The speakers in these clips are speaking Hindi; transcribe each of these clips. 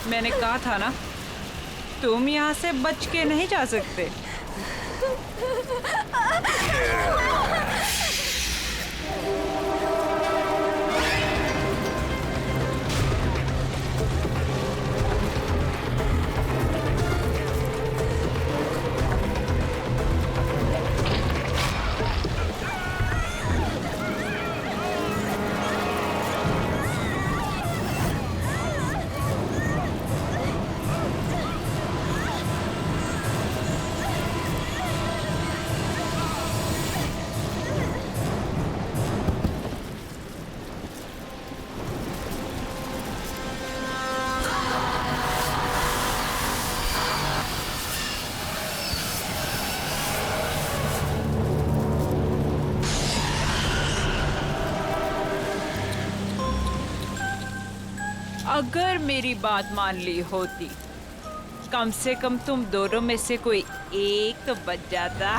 मैंने कहा था ना, तुम यहाँ से बच के नहीं जा सकते। अगर मेरी बात मान ली होती, कम से कम तुम दोनों में से कोई एक तो बच जाता।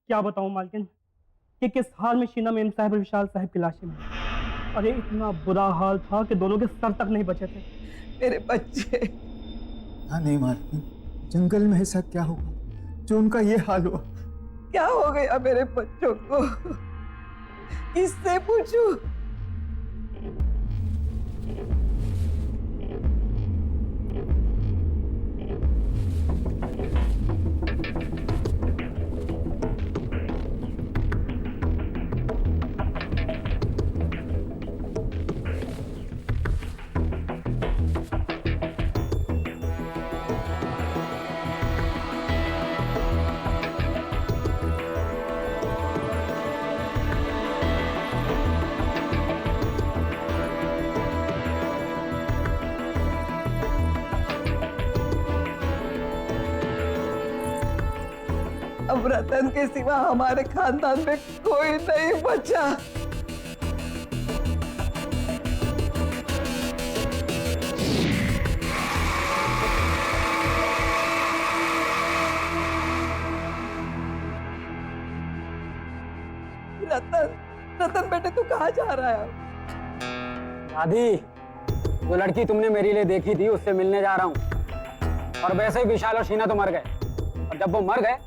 क्या बताऊं मालकिन कि किस हाल में शीना मेम साहब और विशाल साहब की लाशें मिली। अरे इतना बुरा हाल था कि दोनों के सर तक नहीं बचे थे। मेरे बच्चे। हाँ नहीं मालकिन, जंगल में ऐसा क्या हुआ जो उनका ये हाल हुआ? क्या हो गया मेरे बच्चों को? किससे पूछूं? अब रतन के सिवा हमारे खानदान में कोई नहीं बचा। रतन, रतन बेटे तू कहाँ जा रहा है? दादी, जो लड़की तुमने मेरे लिए देखी थी उससे मिलने जा रहा हूँ। और वैसे ही विशाल और शीना तो मर गए, और जब वो मर गए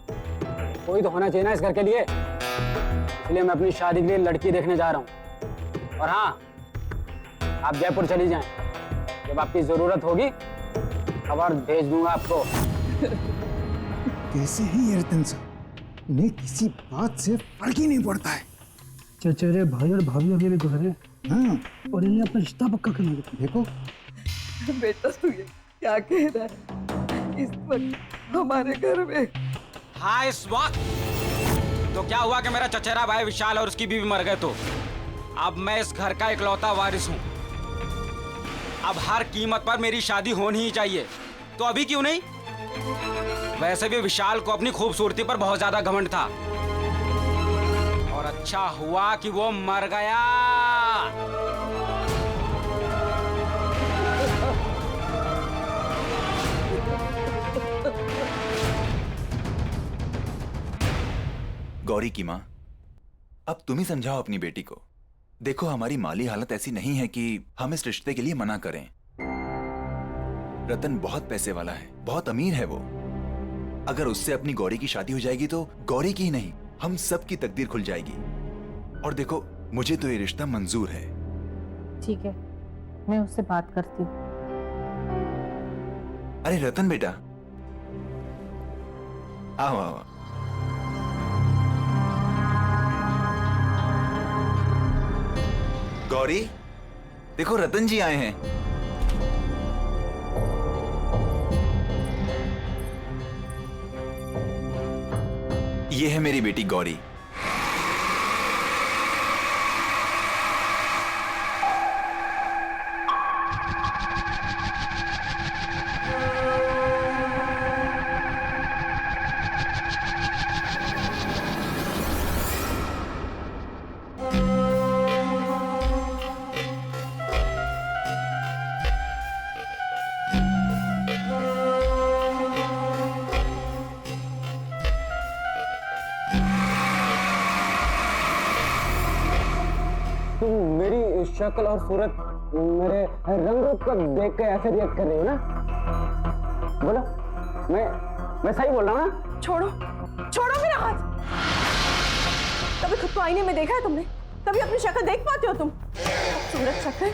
कोई तो होना चाहिए ना इस घर के लिए, इसलिए मैं अपनी शादी के लिए लड़की देखने जा रहा हूँ। और हाँ, आप जयपुर चली जाएं, जब आपकी जरूरत होगी खबर भेज दूंगा आपको। कैसे हैं ये रतन साहब? उन्हें किसी बात से फर्क ही नहीं पड़ता है। चचेरे भाई और भाभी अभी भी गुजरे। हाँ, और इन्हें अपना रिश्ता पक्का करना है। देखो बेटा तू ये क्या कह रहा है? इस वक्त हमारे घर में। हाँ, इस वक्त तो क्या हुआ कि मेरा चचेरा भाई विशाल और उसकी बीवी मर गए, तो अब मैं इस घर का इकलौता वारिस हूँ। अब हर कीमत पर मेरी शादी होनी ही चाहिए, तो अभी क्यों नहीं? वैसे भी विशाल को अपनी खूबसूरती पर बहुत ज्यादा घमंड था, और अच्छा हुआ कि वो मर गया। गौरी की माँ, अब तुम ही समझाओ अपनी बेटी को। देखो, हमारी माली हालत ऐसी नहीं है कि हम इस रिश्ते के लिए मना करें। रतन बहुत पैसे वाला है, बहुत अमीर है वो। अगर उससे अपनी गौरी की शादी हो जाएगी तो गौरी की ही नहीं, हम सब की तकदीर खुल जाएगी। और देखो, मुझे तो ये रिश्ता मंजूर है। ठीक है, मैं उससे बात करती हूँ। अरे रतन बेटा, आओ आओ। गौरी, देखो रतन जी आए हैं। ये है मेरी बेटी गौरी। शक्ल और सूरत मेरे रंग को देख के ऐसे रिएक्ट कर रही हो ना? बोलो, मैं सही बोल रहा हूँ ना? छोड़ो छोड़ो मेरा हाथ। कभी खुद को आईने में देखा है तुमने? कभी अपनी शक्ल देख पाते हो तुम? सूरत शक्ल,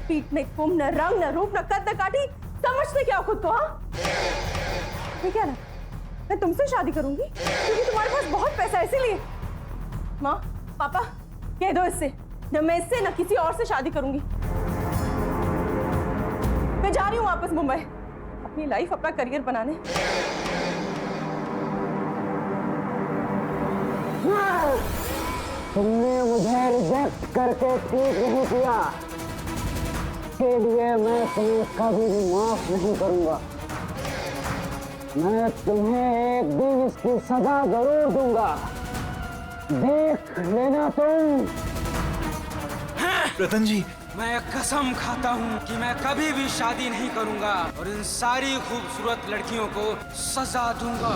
पीठ में कुम, न रंग न रूप न कद न काठी, समझते क्या हो खुद को? हाँ, मैं क्या ना, मैं तुमसे शादी करूंगी क्योंकि तुम्हारे पास बहुत पैसा है, इसीलिए। माँ पापा कह दो इससे, न मैं इससे न किसी और से शादी करूंगी। मैं जा रही हूँ वापस मुंबई, अपनी लाइफ, अपना करियर बनाने। तुमने मुझे रिजेक्ट करके ठीक नहीं किया, इसके लिए मैं तुम्हें कभी भी माफ नहीं करूंगा। मैं तुम्हें एक दिन इसकी सजा जरूर दूंगा, देख लेना तुम। रतन जी, मैं कसम खाता हूँ कि मैं कभी भी शादी नहीं करूंगा और इन सारी खूबसूरत लड़कियों को सजा दूंगा।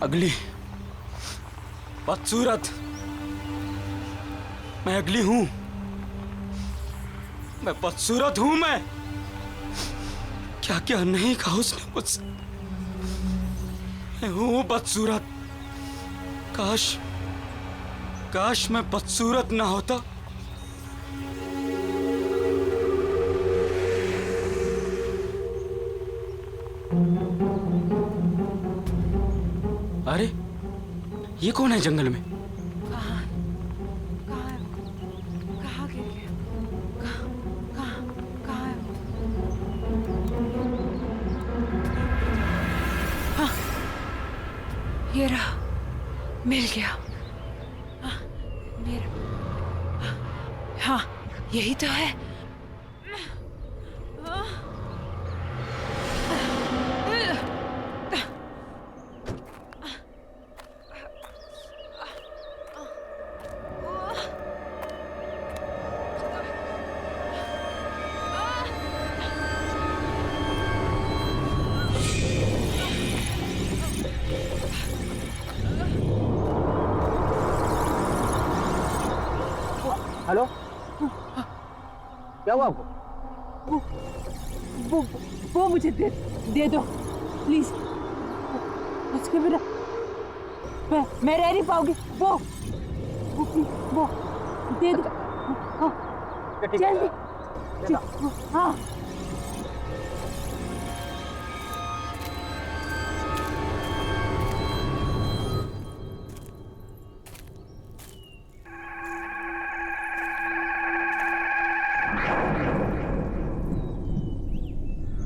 अगली बदसूरत, मैं अगली हूं, मैं बदसूरत हूं। मैं क्या क्या नहीं कहा उसने मुझसे। मैं हूं बदसूरत। काश मैं बदसूरत ना होता। अरे ये कौन है जंगल में? कहाँ गिर गया? कहाँ है वो? हाँ, ये रहा, मिल गया। हाँ, मेरा, हाँ, यही तो है। हेलो, क्या हुआ आपको? वो मुझे दे दो प्लीज। उसके बिना मैं रह नहीं पाऊंगी। वो दे दो। हाँ, जल्दी। हाँ,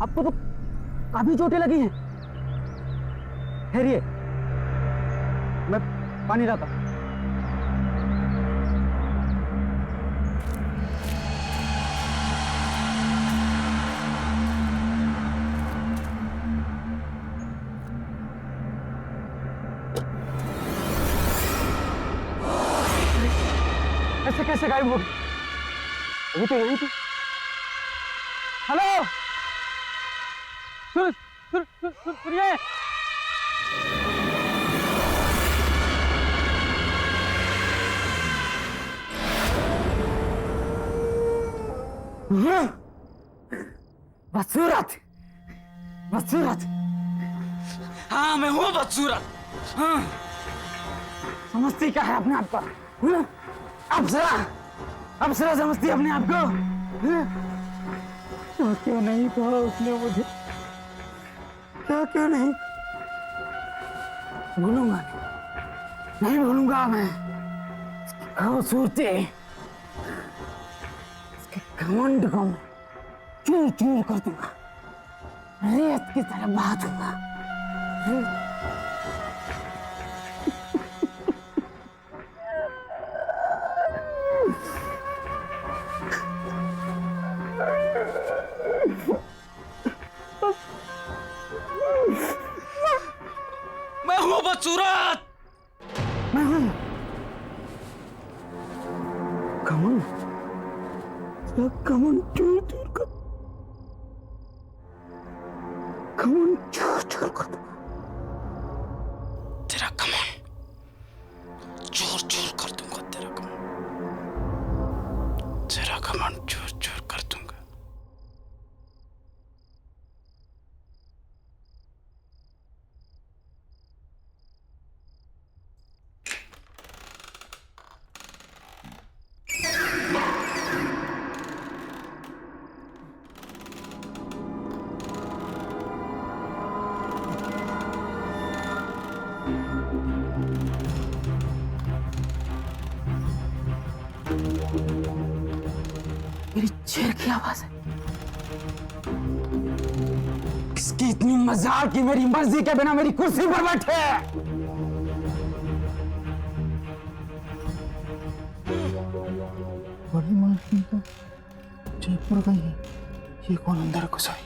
आपको तो काफी चोटें लगी हैं। ठहरिए, मैं पानी लाता हूं। ऐसे कैसे गायब हो गई? अभी तो यहीं थी। हेलो, सुनिए। बदसूरत, बदसूरत। हाँ, मैं हूँ बदसूरत। हाँ, समझती क्या है अपने आप को? अप्सरा, अप्सरा समझती है अपने आप को? तो क्यों नहीं कहा उसने मुझे? क्या क्यों नहीं? भूलूंगा नहीं भूलूंगा मैं। खूबसूरती, इसके घमंड को मैं चूर चूर कर दूंगा, रेत की तरह बहा दूंगा। मैं हूँ बदसूरत। मैं हूं घमंड, घमंड चूर चूर कर, घमंड चूर चूर कर दूंगा। घमंड चूर चूर कर दूंगा। मेरी चेयर की आवाज है। इसकी इतनी मजाक कि मेरी मर्जी के बिना मेरी कुर्सी पर बैठे। बड़ी मालकिन तो जयपुर गई है। ये कौन अंदर घुस आई?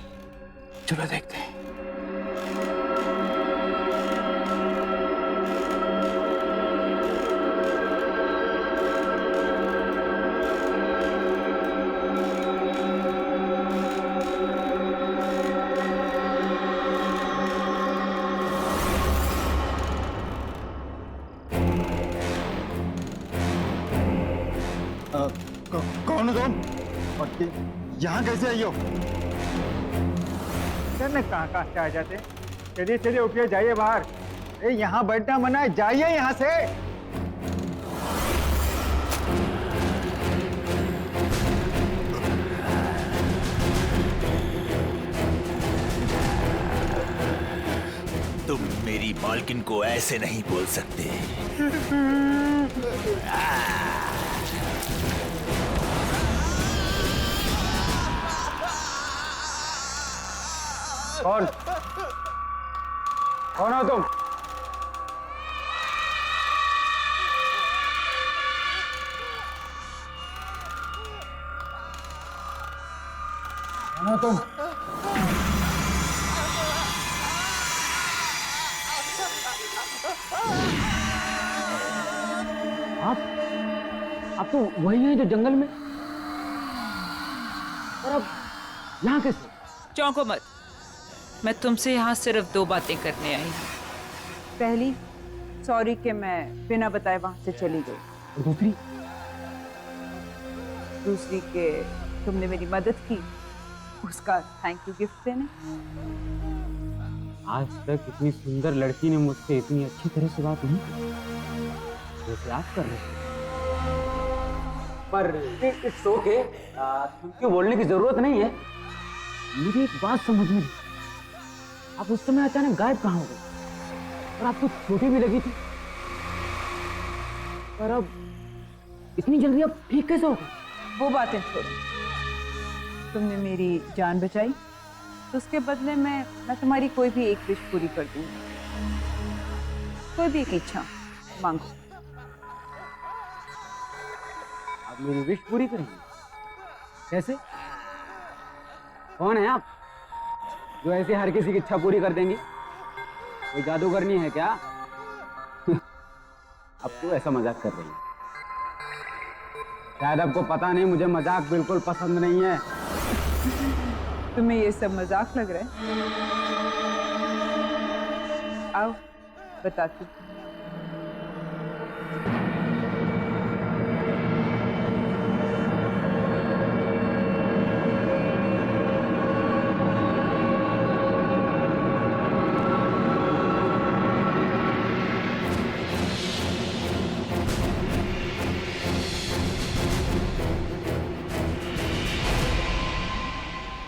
चलो देखते हैं। कौन हो तुम? और यहाँ कैसे आई हो? करने कहाँ से आ जाते? चलिए चलिए उठिए, जाइए बाहर। अरे यहाँ बैठना मना है, जाइए यहाँ से। तुम मेरी मालकिन को ऐसे नहीं बोल सकते। कौन कौन हो तुम? कौन हो तुम? आप तो वही हैं जो जंगल में, और अब यहाँ कैसे? चौंको मत, मैं तुमसे यहाँ सिर्फ 2 बातें करने आई हूँ। पहली, सॉरी कि मैं बिना बताए वहां से चली गई। और दूसरी कि तुमने मेरी मदद की, उसका थैंक यू गिफ्ट देने। आज तक इतनी सुंदर लड़की ने मुझसे इतनी अच्छी तरह से बात नहीं की जैसे आप कर रहे हैं। पर इट्स ओके, क्यों बोलने की जरूरत नहीं है। मुझे एक बात समझ में नहीं, आप उस समय अचानक गायब कहाँ हो गए? और आप तो छोटी भी लगी थी, पर अब इतनी जल्दी आप ठीक कैसे हो गए? वो बातें छोड़ो, तुमने मेरी जान बचाई तो उसके बदले में मैं तुम्हारी कोई भी एक विश पूरी कर दूंगी। कोई भी एक इच्छा मांगो। आप मेरी विश पूरी करेंगे? कैसे? कौन है आप जो ऐसे हर किसी की इच्छा पूरी कर देंगी? कोई जादूगरनी है क्या? अब तो ऐसा मजाक कर रही है। शायद आपको पता नहीं, मुझे मजाक बिल्कुल पसंद नहीं है। तुम्हें ये सब मजाक लग रहा है? आओ बताती हूँ।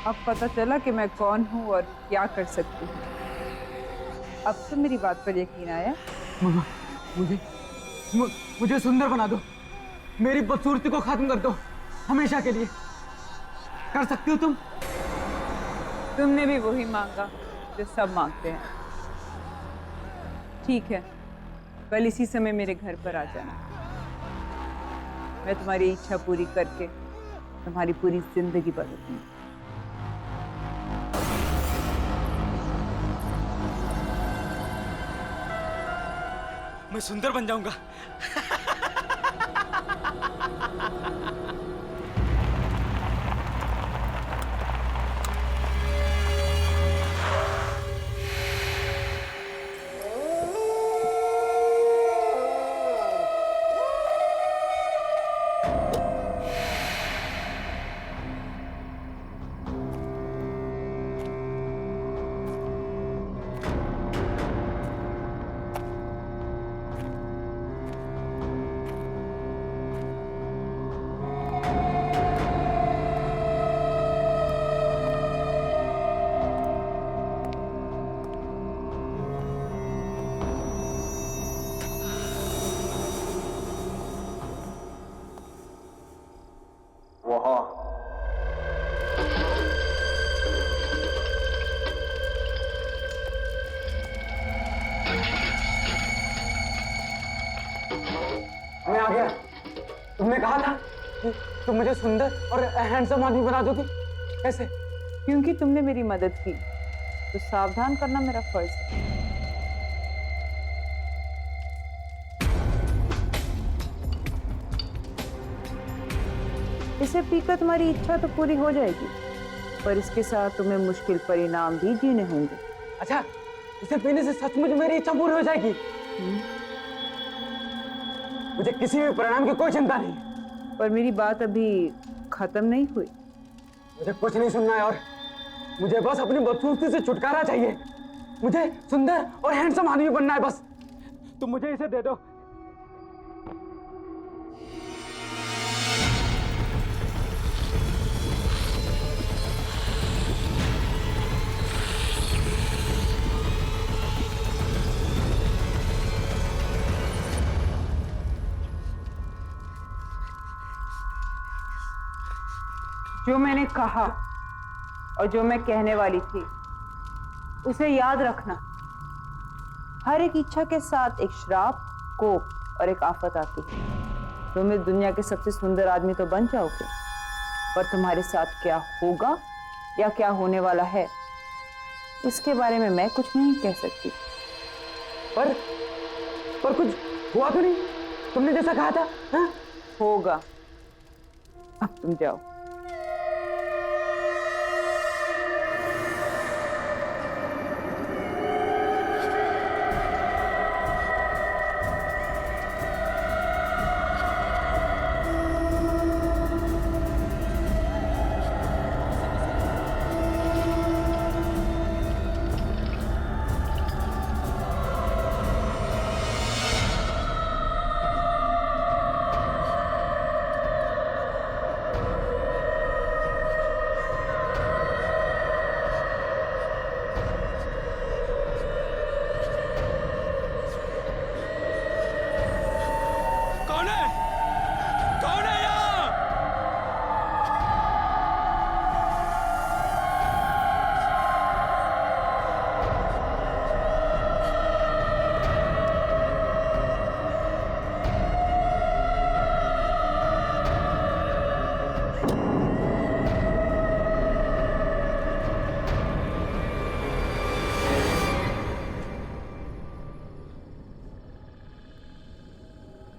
अब पता चला कि मैं कौन हूँ और क्या कर सकती हूँ। अब तो मेरी बात पर यकीन आया। मुझे सुंदर बना दो, मेरी बदसूरती को खत्म कर दो हमेशा के लिए। कर सकती हो तुम? तुमने भी वही मांगा जो सब मांगते हैं। ठीक है, कल इसी समय मेरे घर पर आ जाना। मैं तुम्हारी इच्छा पूरी करके तुम्हारी पूरी जिंदगी बदलूंगी। मैं सुंदर बन जाऊंगा। आ गया। तुमने कहा था कि तुम मुझे सुंदर और हैंडसम आदमी बना दोगी। कैसे? क्योंकि तुमने मेरी मदद की तो सावधान करना मेरा फर्ज है। इसे पीकर तुम्हारी इच्छा तो पूरी हो जाएगी, पर इसके साथ तुम्हें मुश्किल परिणाम भी जीने होंगे। अच्छा, इसे पीने से सचमुच मेरी इच्छा पूरी हो जाएगी? मुझे किसी भी परिणाम की कोई चिंता नहीं है। पर मेरी बात अभी खत्म नहीं हुई। मुझे कुछ नहीं सुनना है, और मुझे बस अपनी बदसूरती से छुटकारा चाहिए। मुझे सुंदर और हैंडसम आदमी बनना है बस। तुम मुझे इसे दे दो। जो मैंने कहा और जो मैं कहने वाली थी उसे याद रखना। हर एक इच्छा के साथ एक श्राप, कोप और एक आफत आती है। तुम इस दुनिया के सबसे सुंदर आदमी तो बन जाओगे, पर तुम्हारे साथ क्या होगा या क्या होने वाला है इसके बारे में मैं कुछ नहीं कह सकती। पर कुछ हुआ तो नहीं? तुमने जैसा कहा था। हाँ? होगा। अब तुम जाओ।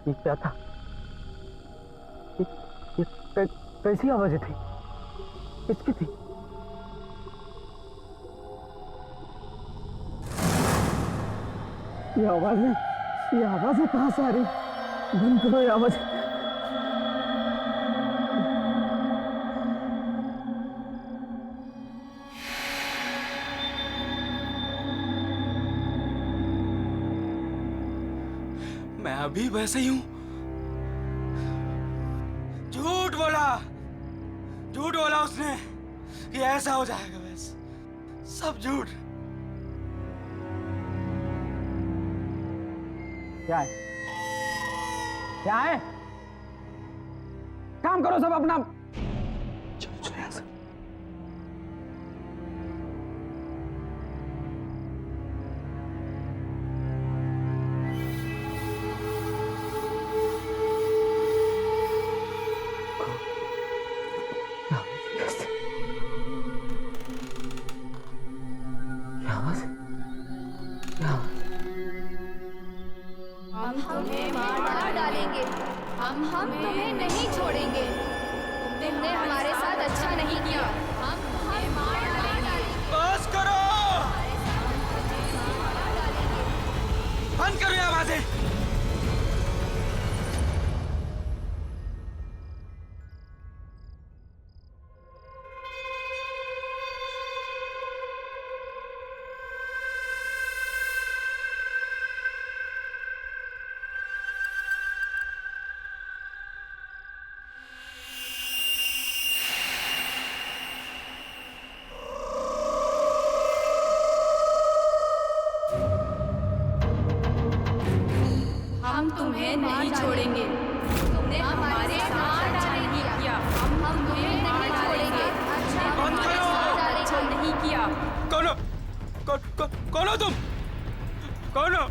ये क्या था? कैसी आवाजें थी? किसकी थी? ये आवाजें कहां से आ रही? बंद करो ये आवाजें। मैं अभी वैसे ही हूं। झूठ बोला उसने कि ऐसा हो जाएगा। बस सब झूठ। क्या है? क्या है? काम करो सब अपना। चलो चलो यहां से। हम तुम्हें नहीं छोड़ेंगे। तुमने हमारे साथ अच्छा नहीं किया। हम तुम्हें मार डालेंगे। बस करो। बंद करो ये आवाजें। हम तुम्हें नहीं छोड़ेंगे। तुमने हमारे साथ अच्छा नहीं किया। हम तुम्हें नहीं छोड़ेंगे। बंद करो। अच्छा नहीं किया। कौन हो तुम? कौन हो?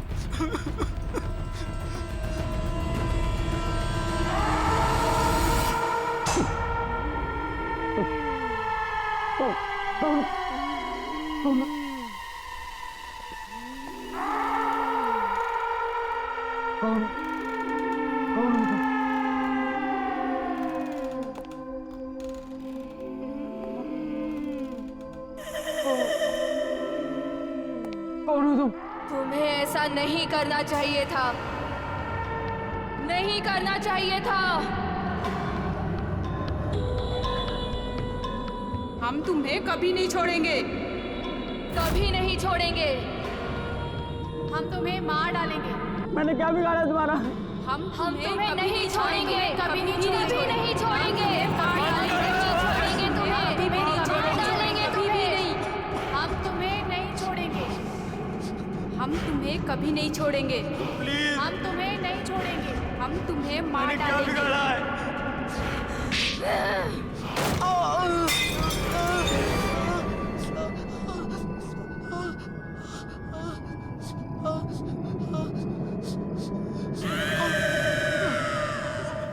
तुम्हें ऐसा नहीं करना चाहिए था, नहीं करना चाहिए था। हम तुम्हें कभी नहीं छोड़ेंगे, कभी नहीं छोड़ेंगे। हम तुम्हें मार डालेंगे। मैंने क्या बिगाड़ा तुम्हारा? हम तुम्हें नहीं छोड़ेंगे, कभी नहीं छोड़ेंगे, नहीं छोड़ेंगे, मार डालेंगे, नहीं छोड़ेंगे तुम्हें, कभी भी नहीं छोड़ेंगे तुम्हें। हम तुम्हें नहीं छोड़ेंगे, हम तुम्हें कभी नहीं छोड़ेंगे, हम तुम्हें नहीं छोड़ेंगे, हम तुम्हें मार डालेंगे।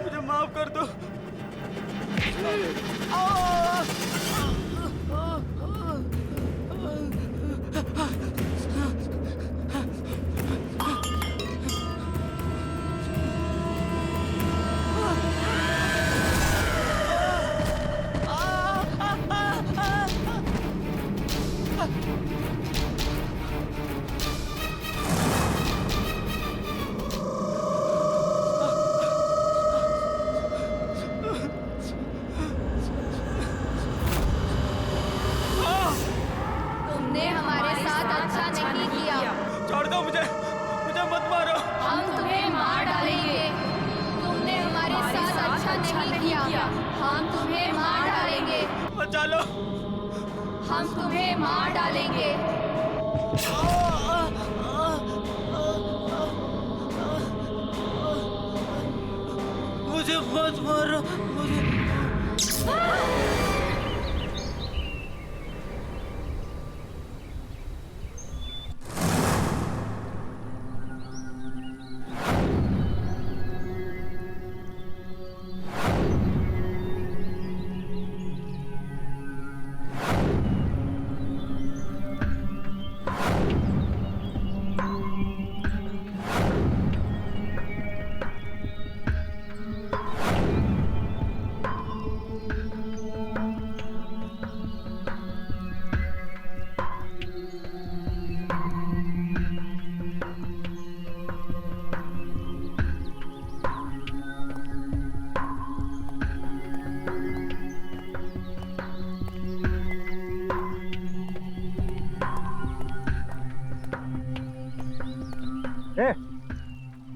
मुझे माफ कर दो। तुमने हमारे साथ अच्छा नहीं किया। छोड़ दो मुझे, मुझे मत मारो। हम तुम्हें मार डालेंगे। तुमने हमारे साथ अच्छा नहीं किया। हम तुम्हें मार डालेंगे। बचा लो। हम तुम्हें मार डालेंगे। मुझे मत मारो, मुझे।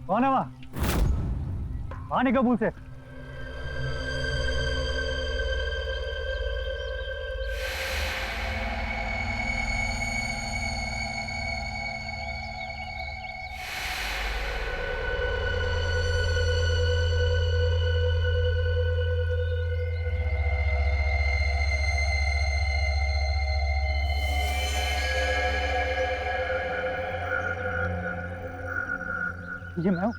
कौन है वहाँ? वहाँ निकल कबूल से। ये मैं हूँ,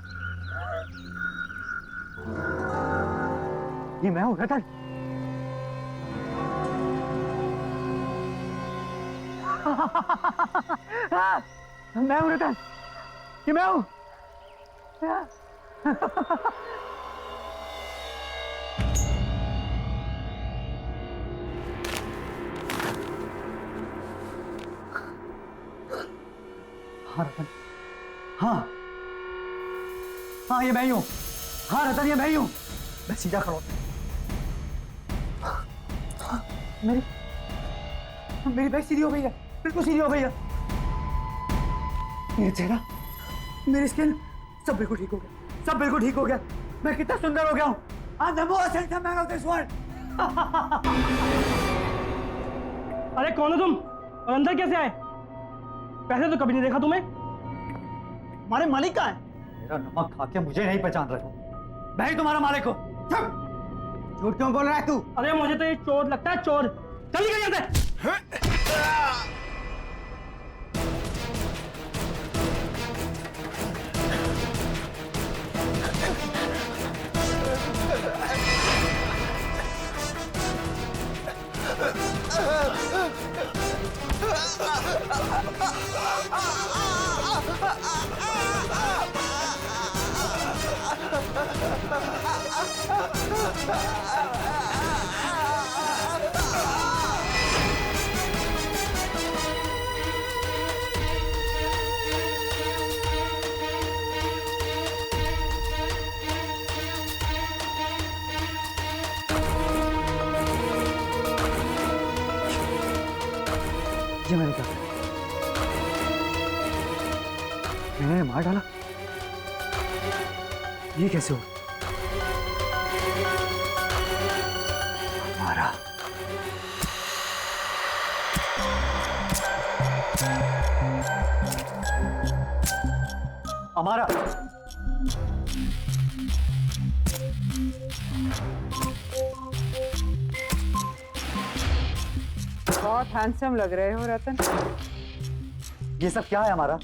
ये मैं हूँ रतन। मैं हूँ रतन, ये मैं हूँ। हाँ रतन, हाँ हाँ ये मैं ही हूँ। हाँ रतन ये मैं ही हूँ। मैं सीधा खड़ा हूँ। मेरी बैक सीधी हो गई है, बिल्कुल सीधी हो गई है। मेरा चेहरा, मेरी स्किन सब बिल्कुल ठीक हो गया, सब बिल्कुल ठीक हो गया। मैं कितना सुंदर हो गया हूँ। I'm the most handsome man of this world. अरे कौन हो तुम और अंदर कैसे आए? पहले तो कभी नहीं देखा तुम्हें। हमारे मालिक कहाँ है? मेरा नमक खा के मुझे नहीं पहचान रहे हो। मैं ही तुम्हारा मालिक हूँ। झूठ क्यों बोल रहा है तू? अरे मुझे तो ये चोर लगता है, चोर। चल निकल यहाँ से। ये मैंने क्या किया? मैंने मार डाला? ये कैसे हो? मारा। हमारा बहुत हैंडसम लग रहे हो रतन। ये सब क्या है हमारा?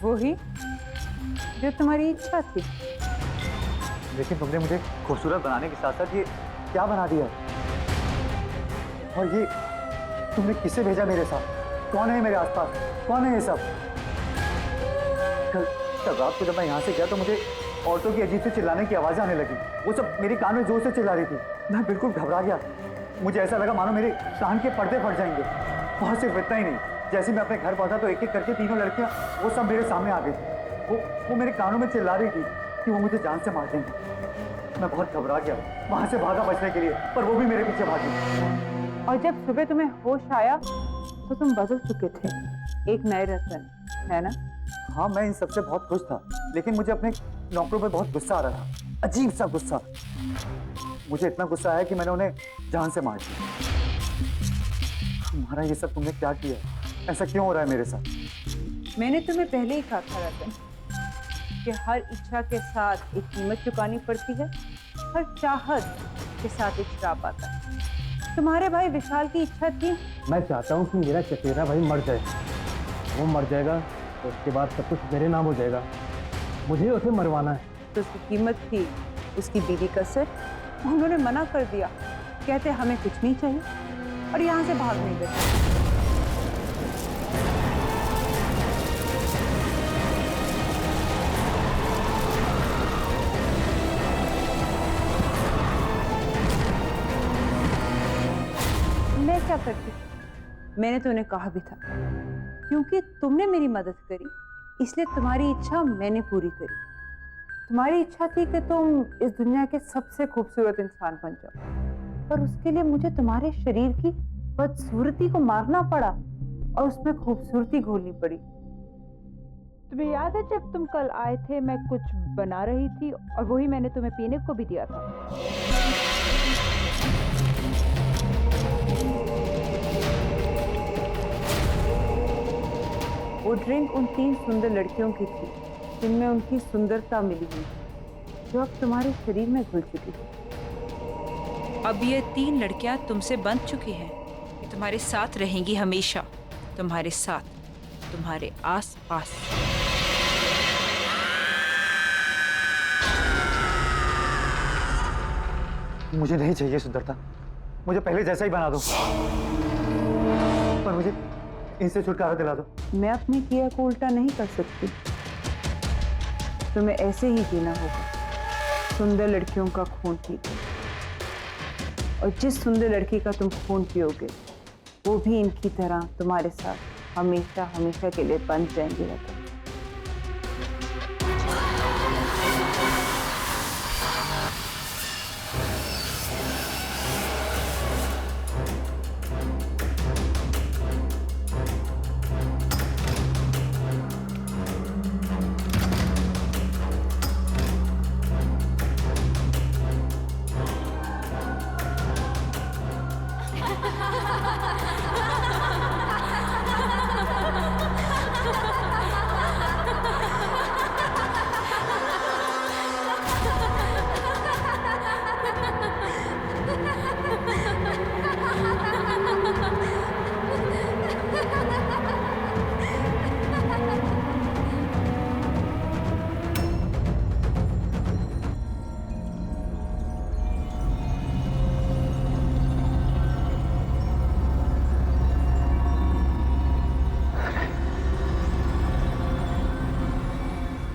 वो ही जो तुम्हारी इच्छा थी। लेकिन तुमने मुझे खूबसूरत बनाने के साथ साथ ये क्या बना दिया? और ये तुमने किसे भेजा मेरे साथ? कौन है मेरे आसपास? कौन है ये सब? कल रात को जब मैं यहाँ से गया तो मुझे औरतों की अजीब से चिल्लाने की आवाजें आने लगी। वो सब मेरे कान में जोर से चिल्ला रही थी। मैं बिल्कुल घबरा गया। मुझे ऐसा लगा मानो मेरे कान के पर्दे फट जाएंगे। और सिर्फ इतना ही नहीं, जैसे मैं अपने घर पहुंचा तो एक एक करके तीनों लड़कियां वो सब मेरे सामने आ गई थी। वो मेरे कानों में चिल्ला रही थी कि वो मुझे जान से मार देंगे। मैं बहुत घबरा गया, वहां से भागा बचने के लिए, पर वो भी मेरे पीछे भागी। और जब सुबह तुम्हें होश आया तो तुम बदल चुके थे, एक नए रतन, है ना? हाँ, मैं इन सबसे बहुत खुश था, लेकिन मुझे अपने नौकरों पर बहुत गुस्सा आ रहा था, अजीब सा गुस्सा। मुझे इतना गुस्सा आया कि मैंने उन्हें जान से मार दिया। तुम्हारा ये सब तुमने क्या किया? ऐसा क्यों हो रहा है मेरे साथ? मैंने तुम्हें पहले ही कहा था रतन कि हर इच्छा के साथ एक कीमत चुकानी पड़ती है, हर चाहत के साथ एक श्राप आता है। तुम्हारे भाई विशाल की इच्छा थी। मैं चाहता हूँ कि मेरा चचेरा भाई मर जाए। वो मर जाएगा तो उसके बाद सब कुछ मेरे नाम हो जाएगा। मुझे उसे मरवाना है। तो उसकी कीमत थी उसकी बीवी का सिर। उन्होंने मना कर दिया, कहते हमें कुछ नहीं चाहिए, और यहाँ से भाग नहीं गए। मैं क्या करती? मैंने तो उन्हें कहा भी था, क्योंकि तुमने मेरी मदद करी इसलिए तुम्हारी इच्छा मैंने पूरी करी। तुम्हारी इच्छा थी कि तुम इस दुनिया के सबसे खूबसूरत इंसान बन जाओ, पर उसके लिए मुझे तुम्हारे शरीर की बदसूरती को मारना पड़ा और उसमें खूबसूरती घोलनी पड़ी। तुम्हें याद है जब तुम कल आए थे, मैं कुछ बना रही थी और वही मैंने तुम्हें पीने को भी दिया था। वो ड्रिंक उन 3 सुंदर लड़कियों की थी जिनमें उनकी सुंदरता मिली हुई, जो अब तुम्हारे शरीर में घुल चुकी थी। अब ये 3 लड़कियां तुमसे बंध चुकी हैं। ये तुम्हारे साथ रहेंगी हमेशा, तुम्हारे साथ, तुम्हारे आस पास। मुझे नहीं चाहिए सुंदरता, मुझे पहले जैसा ही बना दो, पर मुझे इनसे छुटकारा दिला दो। मैं अपने किया को उल्टा नहीं कर सकती, तुम्हें ऐसे ही जीना होगा, सुंदर लड़कियों का खून पीकर। और जिस सुंदर लड़की का तुम खून पियोगे वो भी इनकी तरह तुम्हारे साथ हमेशा हमेशा के लिए बंध जाएंगे रतन।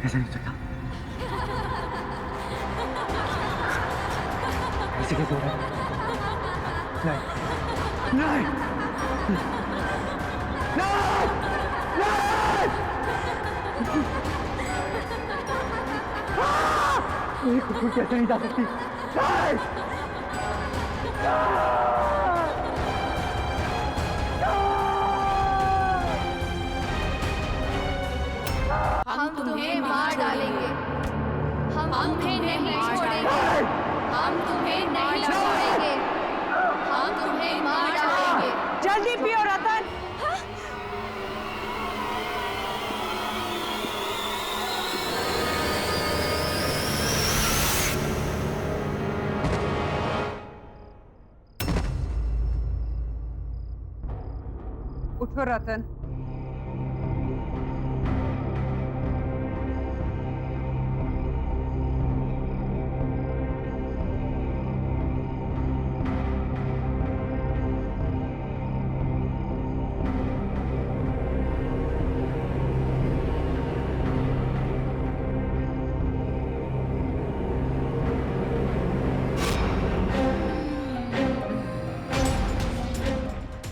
ऐसा नहीं चलता। ऐसे कैसे हो रहा है? नहीं नहीं नहीं, खुद कैसे नहीं जा सकती? नहीं! हम तुम्हें मार डालेंगे, हम तुम्हें नहीं छोड़ेंगे, हम तुम्हें नहीं छोड़ेंगे, हम तुम्हें मार डालेंगे। जल्दी पियो रतन। उठो रतन।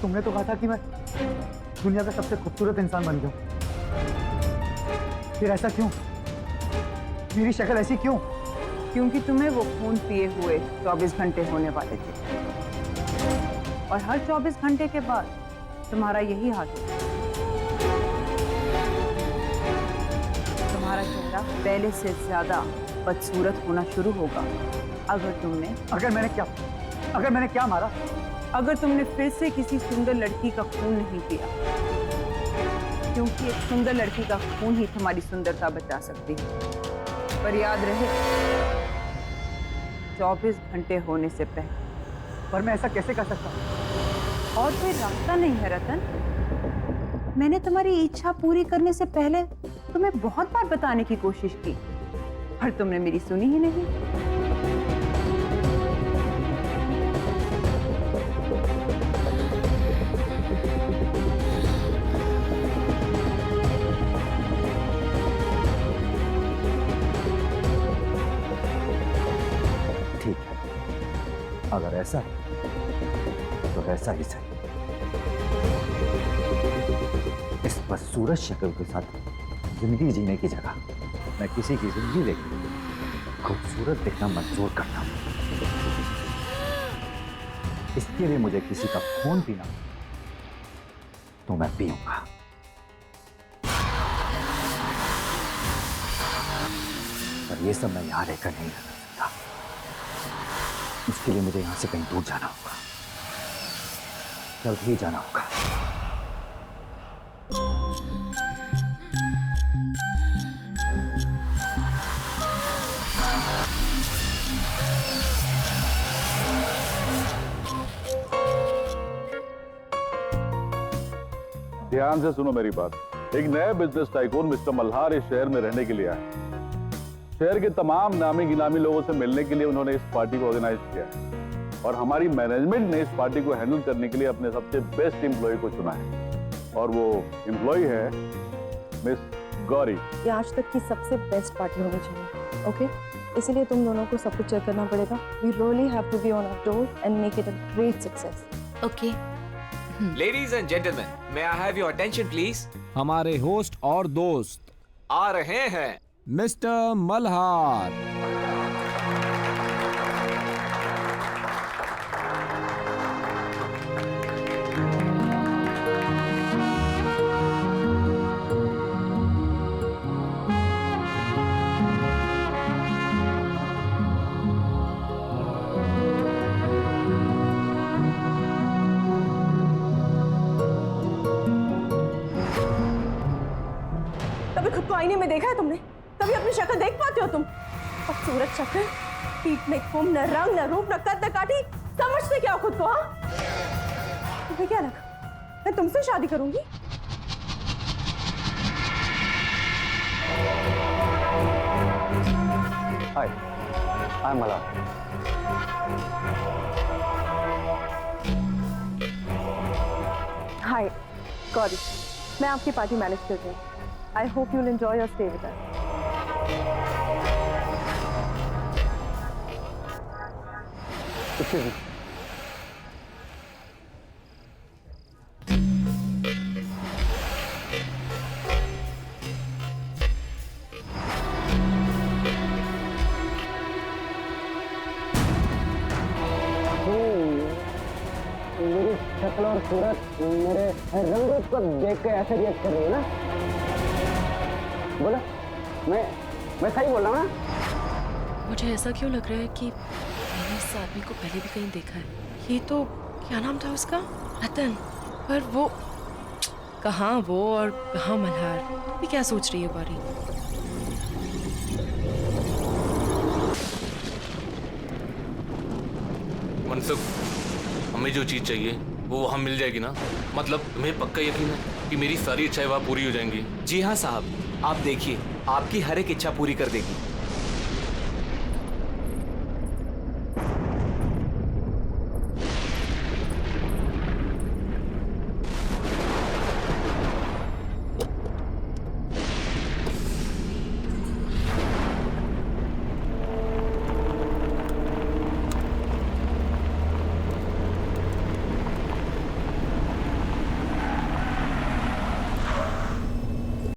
तुमने तो कहा था कि मैं दुनिया का सबसे खूबसूरत इंसान बन गया। फिर ऐसा क्यों? मेरी शक्ल ऐसी क्यों? क्योंकि तुम्हें वो खून पिए हुए 24 घंटे होने वाले थे, और हर 24 घंटे के बाद तुम्हारा यही हाल होगा। तुम्हारा चेहरा पहले से ज्यादा बदसूरत होना शुरू होगा अगर मैंने क्या मारा? अगर तुमने फिर से किसी सुंदर लड़की का खून नहीं पिया, क्योंकि एक सुंदर लड़की का खून ही तुम्हारी सुंदरता बचा सकती है। पर याद रहे, 24 घंटे होने से पहले। पर मैं ऐसा कैसे कर सकता हूँ? और कोई रास्ता नहीं है रतन। मैंने तुम्हारी इच्छा पूरी करने से पहले तुम्हें बहुत बार बताने की कोशिश की, पर तुमने मेरी सुनी ही नहीं। ठीक है, अगर ऐसा है तो वैसा ही सही। इस बदसूरत शक्ल के साथ जिंदगी जीने की जगह मैं किसी की जिंदगी देखकर खूबसूरत दिखना मंजूर करता हूं। इसके लिए मुझे किसी का खून पीना तो मैं पीऊंगा। पर ये सब मैं यहां रहकर नहीं रह सकता। इसके लिए मुझे यहां से कहीं दूर जाना होगा, जल्द ही जाना होगा। ध्यान से सुनो मेरी बात। एक नए बिजनेस टाइकून मिस्टर मल्हार इस शहर में रहने के लिए आए। शहर के तमाम नामी गिनामी लोगों से मिलने के लिए उन्होंने इस पार्टी को ऑर्गेनाइज किया है, और हमारी मैनेजमेंट ने इस पार्टी को हैंडल करने के लिए अपने सबसे बेस्ट एम्प्लॉय को चुना है, और वो एम्प्लॉय है मिस गौरी। ये आज तक की सबसे बेस्ट पार्टी होनी चाहिए, ओके? इसीलिए तुम दोनों को सब कुछ चेक करना पड़ेगा। We really have to be on our toes and make it a great success. Okay. Ladies and gentlemen, may I have your attention please? हमारे होस्ट और दोस्त आ रहे हैं मिस्टर मल्हार। कभी खुद को आईने में देखा है तुमने? कभी अपनी शक्ल देख पाते हो तुम? खूबसूरत शक्ल, पीठ में कुम, न रंग, न रूप, न कद, न काठी। समझते क्या हो खुद को? हाँ, तुम्हें क्या लगा मैं तुमसे शादी करूंगी? हाय, आई एम मल्हार। हाय गौरी, मैं आपकी पार्टी मैनेज कर रही हूँ। I hope you will enjoy your stay with us. मेरी शक्ल और सूरत मेरे रंग रूप को देख के ऐसे रिएक्ट कर रही है ना? बोला मैं सही बोल रहा हूँ ना? मुझे ऐसा क्यों लग रहा है कि मैंने इस आदमी को पहले भी कहीं देखा है। ये तो क्या नाम था उसका? रतन। पर वो कहाँ वो और कहाँ मल्हार? तुम क्या सोच रही है बारी? मनसुख, हमें जो चीज चाहिए वो वहाँ मिल जाएगी ना? मतलब तुम्हें पक्का यकीन है कि मेरी सारी इच्छाएं वहाँ पूरी हो जाएंगी? जी हाँ साहब, आप देखिए, आपकी हर एक इच्छा पूरी कर देगी।